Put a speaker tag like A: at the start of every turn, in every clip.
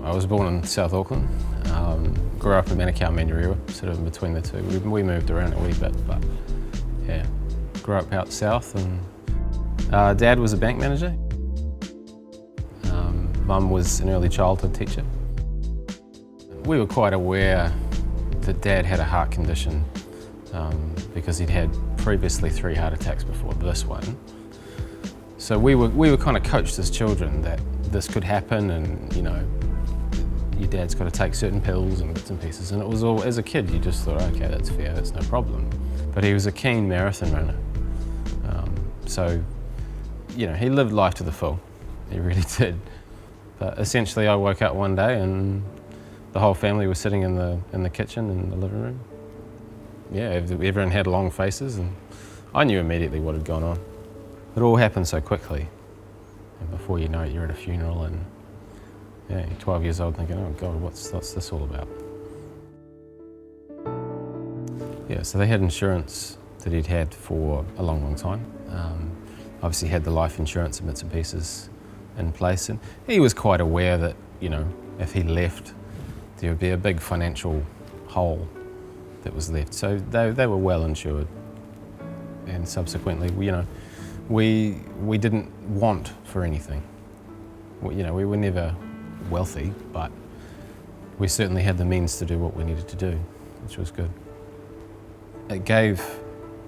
A: I was born in South Auckland, grew up in Manukau, Manurewa, sort of in between the two. We moved around a wee bit, but yeah, grew up out south. And Dad was a bank manager. Mum was an early childhood teacher. We were quite aware that Dad had a heart condition because he'd had previously 3 heart attacks before this one. So we were kind of coached as children that this could happen, and you know, your dad's got to take certain pills and bits and pieces. And it was all, as a kid, you just thought, okay, that's fair, that's no problem. But he was a keen marathon runner. So, you know, he lived life to the full. He really did. But essentially, I woke up one day and the whole family was sitting in the kitchen in the living room. Yeah, everyone had long faces, and I knew immediately what had gone on. It all happened so quickly, and before you know it, you're at a funeral, and yeah, you're 12 years old thinking, oh God, what's this all about? Yeah, so they had insurance that he'd had for a long, long time. Obviously had the life insurance and bits and pieces in place, and he was quite aware that, you know, if he left, there would be a big financial hole that was left. So they were well insured, and subsequently, you know, we didn't want for anything. You know, we were never wealthy, but we certainly had the means to do what we needed to do, which was good. It gave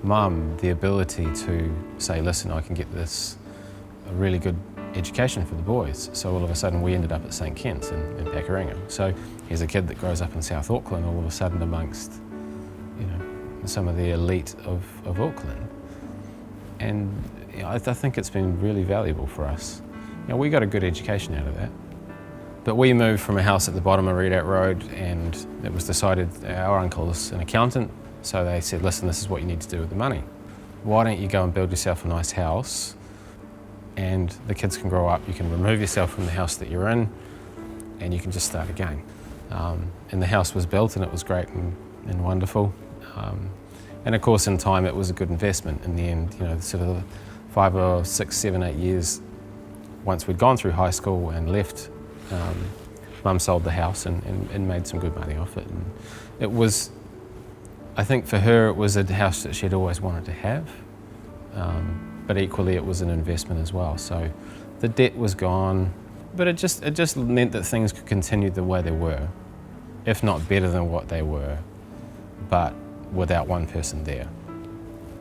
A: Mum the ability to say, listen, I can get this a really good education for the boys. So all of a sudden we ended up at St Kent's in Pakuranga. So here's a kid that grows up in South Auckland, all of a sudden amongst, you know, some of the elite of Auckland. And you know, I think it's been really valuable for us. You know, we got a good education out of that. But we moved from a house at the bottom of Redoubt Road, and it was decided, our uncle's an accountant, so they said, listen, this is what you need to do with the money. Why don't you go and build yourself a nice house, and the kids can grow up, you can remove yourself from the house that you're in, and you can just start again. And the house was built, and it was great and wonderful. And of course, in time, it was a good investment in the end. You know, sort of 5 or 6, 7, 8 years, once we'd gone through high school and left, Mum sold the house and made some good money off it. And it was, I think for her, it was a house that she'd always wanted to have, but equally it was an investment as well. So the debt was gone, but it just meant that things could continue the way they were, if not better than what they were, but without one person there.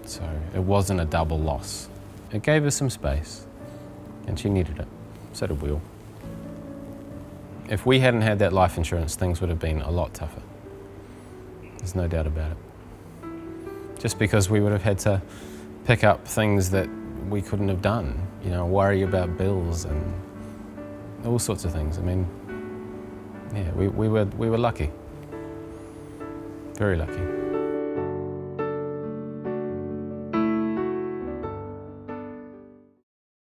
A: So it wasn't a double loss. It gave her some space, and she needed it. So did we all. If we hadn't had that life insurance, things would have been a lot tougher. There's no doubt about it. Just because we would have had to pick up things that we couldn't have done, you know, worry about bills and all sorts of things. I mean, yeah, we were lucky. Very lucky.